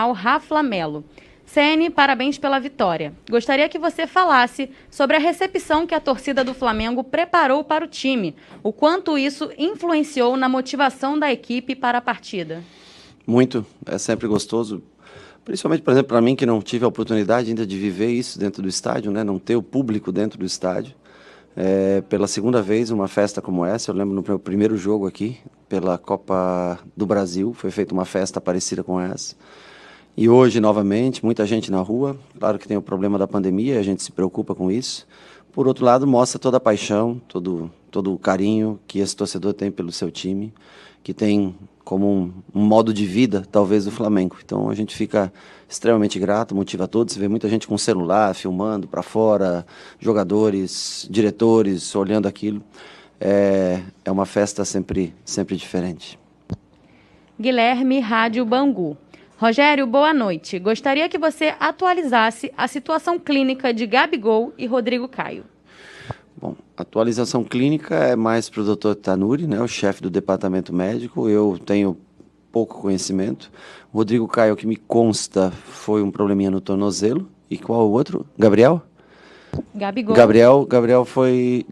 ao Rafa Melo. CN, parabéns pela vitória. Gostaria que você falasse sobre a recepção que a torcida do Flamengo preparou para o time. O quanto isso influenciou na motivação da equipe para a partida. Muito, é sempre gostoso. Principalmente, por exemplo, para mim que não tive a oportunidade ainda de viver isso dentro do estádio, né? Não ter o público dentro do estádio. Pela segunda vez, uma festa como essa, eu lembro no meu primeiro jogo aqui, pela Copa do Brasil, foi feita uma festa parecida com essa. E hoje, novamente, muita gente na rua. Claro que tem o problema da pandemia, a gente se preocupa com isso. Por outro lado, mostra toda a paixão, todo o carinho que esse torcedor tem pelo seu time, que tem como um modo de vida, talvez, do Flamengo. Então, a gente fica extremamente grato, motiva a todos. Você vê muita gente com celular, filmando para fora, jogadores, diretores, olhando aquilo. É uma festa sempre diferente. Guilherme, Rádio Bangu. Rogério, boa noite. Gostaria que você atualizasse a situação clínica de Gabigol e Rodrigo Caio. Bom, a atualização clínica é mais para o Dr. Tanuri, né, o chefe do departamento médico. Eu tenho pouco conhecimento. O Rodrigo Caio, que me consta, foi um probleminha no tornozelo. E qual o outro? Gabriel? Gabigol.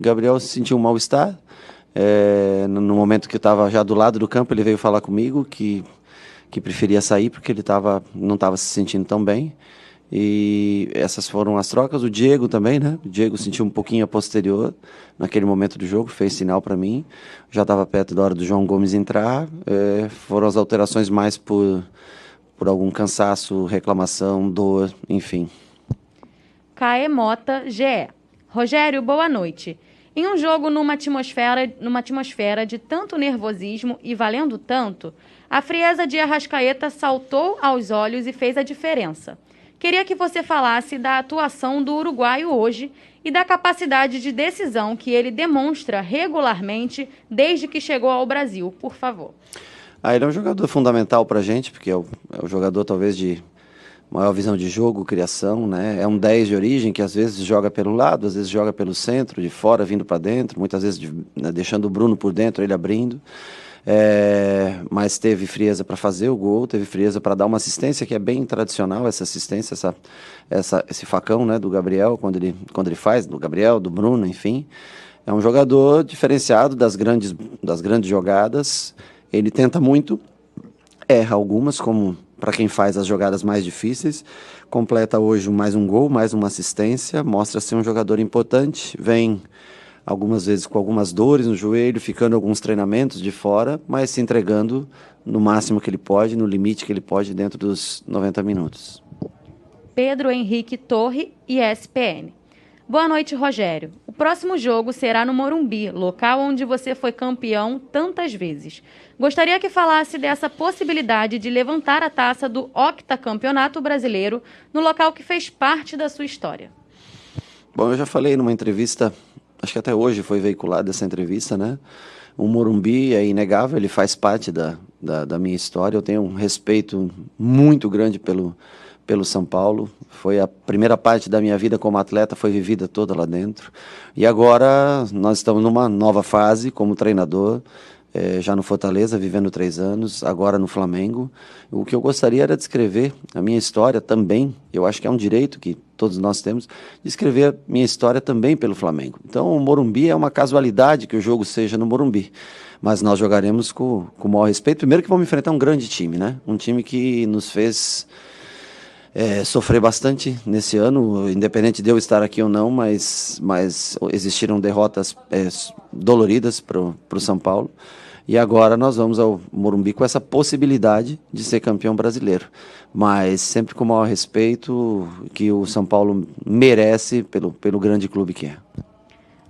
Gabriel sentiu um mal-estar. No momento que eu estava já do lado do campo, ele veio falar comigo que preferia sair porque ele não estava se sentindo tão bem. E essas foram as trocas. O Diego também, né? O Diego sentiu um pouquinho a posterior naquele momento do jogo, fez sinal para mim. Já estava perto da hora do João Gomes entrar. Foram as alterações mais por algum cansaço, reclamação, dor, enfim. Caê Mota, GE. Rogério, boa noite. Em um jogo numa atmosfera de tanto nervosismo e valendo tanto, a frieza de Arrascaeta saltou aos olhos e fez a diferença. Queria que você falasse da atuação do uruguaio hoje e da capacidade de decisão que ele demonstra regularmente desde que chegou ao Brasil, por favor. Ele é um jogador fundamental para a gente, porque é o jogador talvez de maior visão de jogo, criação, né? É um 10 de origem que às vezes joga pelo lado, às vezes joga pelo centro, de fora vindo para dentro, muitas vezes deixando o Bruno por dentro, ele abrindo. Mas teve frieza para fazer o gol, teve frieza para dar uma assistência que é bem tradicional, essa assistência, esse facão, né, do Gabriel, quando ele faz, do Gabriel, do Bruno, enfim. É um jogador diferenciado das grandes jogadas, ele tenta muito, erra algumas, como para quem faz as jogadas mais difíceis, completa hoje mais um gol, mais uma assistência, mostra ser um jogador importante, vem algumas vezes com algumas dores no joelho, ficando alguns treinamentos de fora, mas se entregando no máximo que ele pode, no limite que ele pode dentro dos 90 minutos. Pedro Henrique Torre, ESPN. Boa noite, Rogério. O próximo jogo será no Morumbi, local onde você foi campeão tantas vezes. Gostaria que falasse dessa possibilidade de levantar a taça do octacampeonato brasileiro no local que fez parte da sua história. Bom, eu já falei numa entrevista, acho que até hoje foi veiculada essa entrevista, né? O Morumbi é inegável, ele faz parte da minha história. Eu tenho um respeito muito grande pelo São Paulo. Foi a primeira parte da minha vida como atleta, foi vivida toda lá dentro. E agora nós estamos numa nova fase como treinador, já no Fortaleza, vivendo 3 anos, agora no Flamengo. O que eu gostaria era de escrever a minha história também, eu acho que é um direito que todos nós temos, de escrever a minha história também pelo Flamengo. Então o Morumbi é uma casualidade que o jogo seja no Morumbi, mas nós jogaremos com o maior respeito. Primeiro que vamos enfrentar um grande time, né? Um time que nos fez sofrer bastante nesse ano, independente de eu estar aqui ou não, mas existiram derrotas doloridas para o São Paulo. E agora nós vamos ao Morumbi com essa possibilidade de ser campeão brasileiro. Mas sempre com o maior respeito que o São Paulo merece pelo grande clube que é.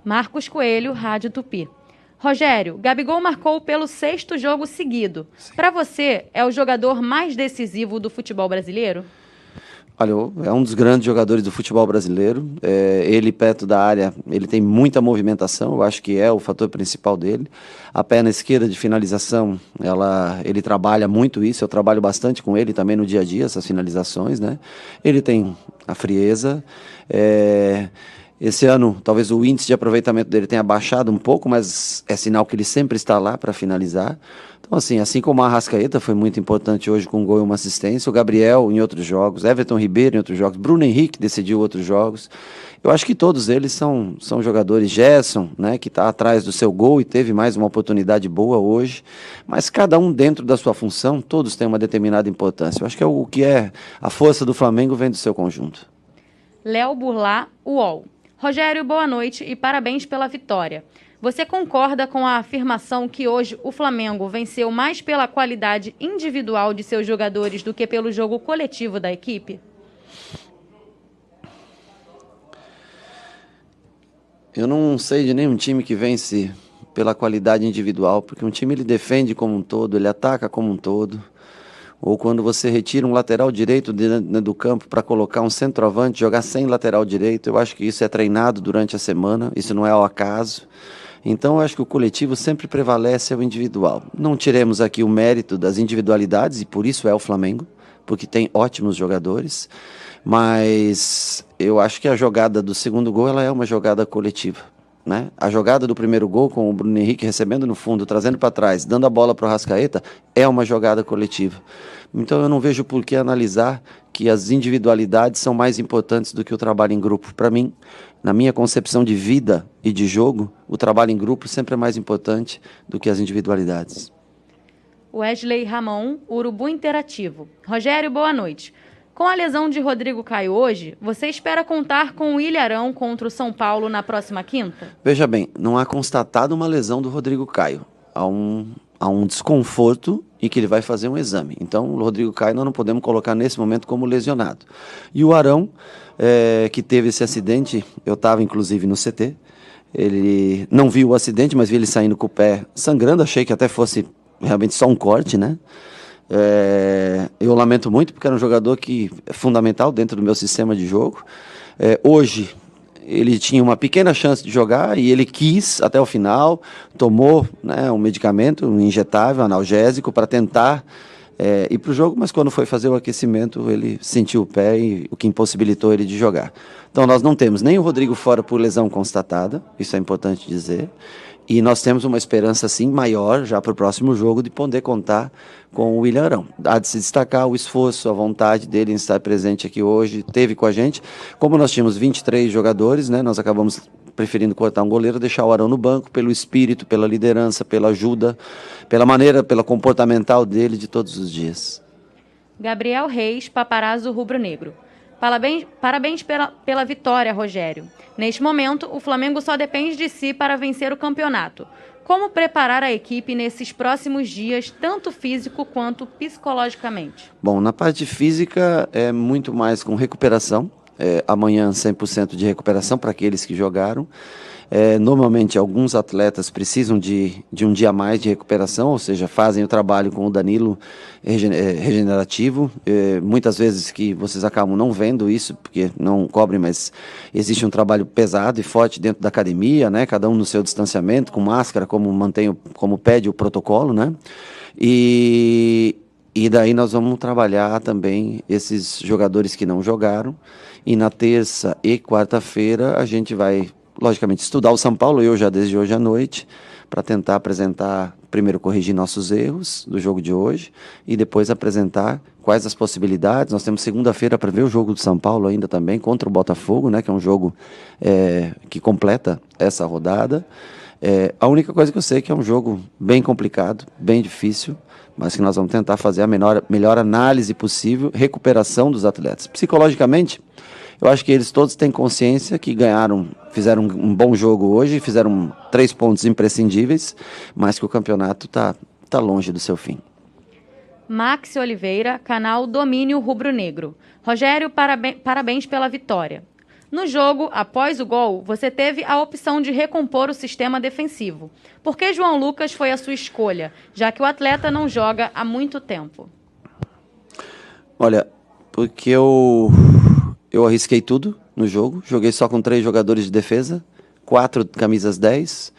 Marcos Coelho, Rádio Tupi. Rogério, Gabigol marcou pelo 6º jogo seguido. Para você, é o jogador mais decisivo do futebol brasileiro? Olha, é um dos grandes jogadores do futebol brasileiro. Ele perto da área, ele tem muita movimentação, eu acho que é o fator principal dele. A perna esquerda de finalização, ele trabalha muito isso, eu trabalho bastante com ele também no dia a dia, essas finalizações, né? Ele tem a frieza. Esse ano, talvez o índice de aproveitamento dele tenha baixado um pouco, mas é sinal que ele sempre está lá para finalizar. Então, Então, assim como a Arrascaeta foi muito importante hoje com um gol e uma assistência, o Gabriel em outros jogos, Everton Ribeiro em outros jogos, Bruno Henrique decidiu outros jogos. Eu acho que todos eles são jogadores. Gerson, né, que está atrás do seu gol e teve mais uma oportunidade boa hoje, mas cada um dentro da sua função, todos têm uma determinada importância. Eu acho que o que é a força do Flamengo vem do seu conjunto. Léo Burlá, UOL. Rogério, boa noite e parabéns pela vitória. Você concorda com a afirmação que hoje o Flamengo venceu mais pela qualidade individual de seus jogadores do que pelo jogo coletivo da equipe? Eu não sei de nenhum time que vence pela qualidade individual, porque um time ele defende como um todo, ele ataca como um todo. Ou quando você retira um lateral direito dentro do campo para colocar um centroavante, jogar sem lateral direito, eu acho que isso é treinado durante a semana, isso não é ao acaso. Então eu acho que o coletivo sempre prevalece ao individual. Não tiremos aqui o mérito das individualidades, e por isso é o Flamengo, porque tem ótimos jogadores, mas eu acho que a jogada do segundo gol ela é uma jogada coletiva, né? A jogada do primeiro gol, com o Bruno Henrique recebendo no fundo, trazendo para trás, dando a bola para o Arrascaeta, é uma jogada coletiva. Então eu não vejo por que analisar que as individualidades são mais importantes do que o trabalho em grupo. Para mim, na minha concepção de vida e de jogo, o trabalho em grupo sempre é mais importante do que as individualidades. Wesley Ramon, Urubu Interativo. Rogério, boa noite. Com a lesão de Rodrigo Caio hoje, você espera contar com o Ilharão contra o São Paulo na próxima quinta? Veja bem, não há constatado uma lesão do Rodrigo Caio. Há um desconforto e que ele vai fazer um exame. Então, o Rodrigo Caio nós não podemos colocar nesse momento como lesionado. E o Arão, que teve esse acidente, eu estava inclusive no CT, ele não viu o acidente, mas vi ele saindo com o pé sangrando, achei que até fosse realmente só um corte, né? Eu lamento muito, porque era um jogador que é fundamental dentro do meu sistema de jogo. Hoje, ele tinha uma pequena chance de jogar e ele quis até o final, tomou, né, um medicamento, um injetável, analgésico, para tentar ir para o jogo, mas quando foi fazer o aquecimento, ele sentiu o pé, e o que impossibilitou ele de jogar. Então, nós não temos nem o Rodrigo fora por lesão constatada, isso é importante dizer, e nós temos uma esperança, sim, maior, já para o próximo jogo, de poder contar com o William Arão. Há de se destacar o esforço, a vontade dele em estar presente aqui hoje, teve com a gente. Como nós tínhamos 23 jogadores, né, nós acabamos preferindo cortar um goleiro, deixar o Arão no banco, pelo espírito, pela liderança, pela ajuda, pela maneira, pela comportamental dele de todos os dias. Gabriel Reis, Paparazzo Rubro-Negro. Parabéns pela vitória, Rogério. Neste momento, o Flamengo só depende de si para vencer o campeonato. Como preparar a equipe nesses próximos dias, tanto físico quanto psicologicamente? Bom, na parte física é muito mais com recuperação. Amanhã 100% de recuperação para aqueles que jogaram. Normalmente alguns atletas precisam de um dia a mais de recuperação, ou seja, fazem o trabalho com o Danilo regenerativo. Muitas vezes que vocês acabam não vendo isso, porque não cobrem, mas existe um trabalho pesado e forte dentro da academia, né? Cada um no seu distanciamento, com máscara, como pede o protocolo, né? E daí nós vamos trabalhar também esses jogadores que não jogaram. E na terça e quarta-feira a gente vai, logicamente, estudar o São Paulo, eu já desde hoje à noite, para tentar apresentar, primeiro corrigir nossos erros do jogo de hoje e depois apresentar quais as possibilidades. Nós temos segunda-feira para ver o jogo do São Paulo ainda também, contra o Botafogo, né, que é um jogo que completa essa rodada. A única coisa que eu sei é que é um jogo bem complicado, bem difícil, mas que nós vamos tentar fazer a melhor análise possível, recuperação dos atletas. Psicologicamente, eu acho que eles todos têm consciência que fizeram um bom jogo hoje, fizeram 3 pontos imprescindíveis, mas que o campeonato tá longe do seu fim. Max Oliveira, canal Domínio Rubro-Negro. Rogério, parabéns pela vitória. No jogo, após o gol, você teve a opção de recompor o sistema defensivo. Por que João Lucas foi a sua escolha, já que o atleta não joga há muito tempo? Olha, porque eu arrisquei tudo no jogo, joguei só com 3 jogadores de defesa, 4 camisas 10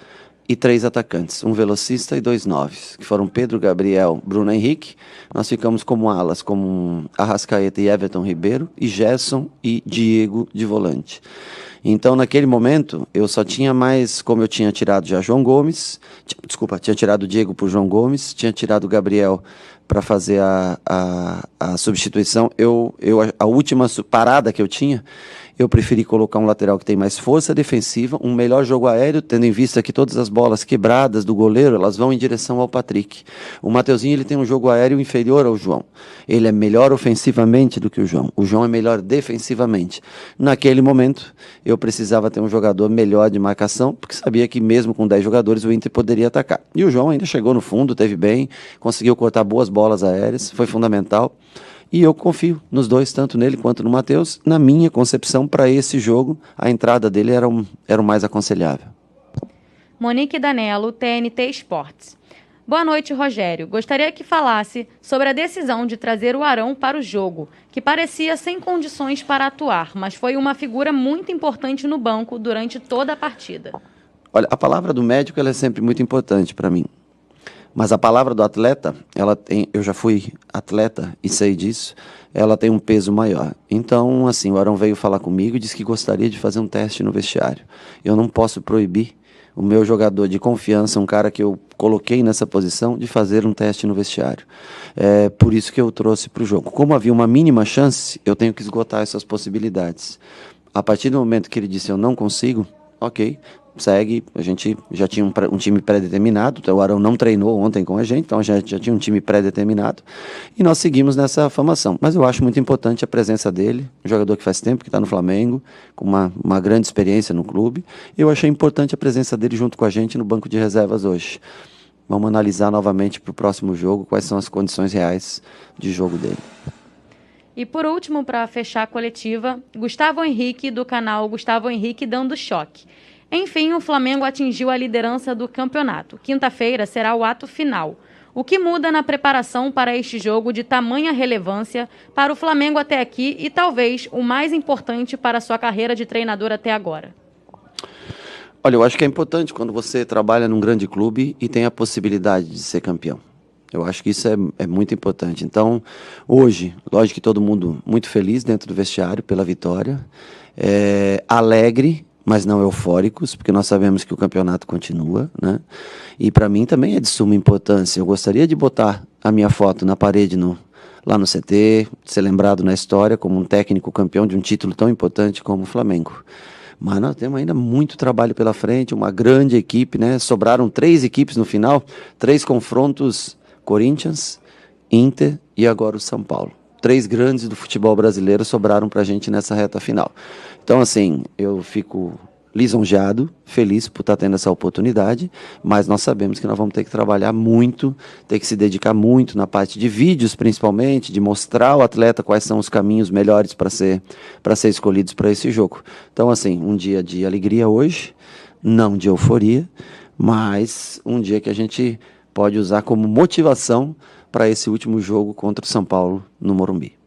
e 3 atacantes, um velocista e 2 9s, que foram Pedro, Gabriel, Bruno Henrique. Nós ficamos como alas, como Arrascaeta e Everton Ribeiro, e Gerson e Diego de volante. Então, naquele momento, eu só tinha mais, como eu tinha tirado já João Gomes, tinha tirado o Diego por João Gomes, tinha tirado o Gabriel para fazer a substituição. A última parada que eu tinha, eu preferi colocar um lateral que tem mais força defensiva, um melhor jogo aéreo, tendo em vista que todas as bolas quebradas do goleiro, elas vão em direção ao Patrick. O Mateuzinho, ele tem um jogo aéreo inferior ao João. Ele é melhor ofensivamente do que o João. O João é melhor defensivamente. Naquele momento, eu precisava ter um jogador melhor de marcação, porque sabia que mesmo com 10 jogadores, o Inter poderia atacar. E o João ainda chegou no fundo, teve bem, conseguiu cortar boas bolas aéreas, foi fundamental. E eu confio nos dois, tanto nele quanto no Matheus. Na minha concepção, para esse jogo, a entrada dele era o mais aconselhável. Monique Danello, TNT Esportes. Boa noite, Rogério. Gostaria que falasse sobre a decisão de trazer o Arão para o jogo, que parecia sem condições para atuar, mas foi uma figura muito importante no banco durante toda a partida. Olha, a palavra do médico ela é sempre muito importante para mim. Mas a palavra do atleta, eu já fui atleta e sei disso, ela tem um peso maior. Então, assim, o Arão veio falar comigo e disse que gostaria de fazer um teste no vestiário. Eu não posso proibir o meu jogador de confiança, um cara que eu coloquei nessa posição, de fazer um teste no vestiário. É por isso que eu trouxe para o jogo. Como havia uma mínima chance, eu tenho que esgotar essas possibilidades. A partir do momento que ele disse eu não consigo, ok, segue, a gente já tinha um time pré-determinado, o Arão não treinou ontem com a gente, então já tinha um time pré-determinado, e nós seguimos nessa formação. Mas eu acho muito importante a presença dele, um jogador que faz tempo que está no Flamengo, com uma grande experiência no clube, e eu achei importante a presença dele junto com a gente no banco de reservas hoje. Vamos analisar novamente para o próximo jogo quais são as condições reais de jogo dele. E por último, para fechar a coletiva, Gustavo Henrique, do canal Gustavo Henrique Dando Choque. Enfim, o Flamengo atingiu a liderança do campeonato. Quinta-feira será o ato final. O que muda na preparação para este jogo de tamanha relevância para o Flamengo até aqui e talvez o mais importante para a sua carreira de treinador até agora? Olha, eu acho que é importante quando você trabalha num grande clube e tem a possibilidade de ser campeão. Eu acho que isso é muito importante. Então, hoje, lógico que todo mundo muito feliz dentro do vestiário pela vitória, alegre, mas não eufóricos, porque nós sabemos que o campeonato continua, né? E para mim também é de suma importância. Eu gostaria de botar a minha foto na parede lá no CT, ser lembrado na história como um técnico campeão de um título tão importante como o Flamengo. Mas nós temos ainda muito trabalho pela frente, uma grande equipe, né? Sobraram 3 equipes no final, 3 confrontos: Corinthians, Inter e agora o São Paulo. 3 grandes do futebol brasileiro sobraram para a gente nessa reta final. Então, assim, eu fico lisonjeado, feliz por estar tendo essa oportunidade, mas nós sabemos que nós vamos ter que trabalhar muito, ter que se dedicar muito na parte de vídeos, principalmente, de mostrar ao atleta quais são os caminhos melhores para ser escolhidos para esse jogo. Então, assim, um dia de alegria hoje, não de euforia, mas um dia que a gente pode usar como motivação para esse último jogo contra o São Paulo no Morumbi.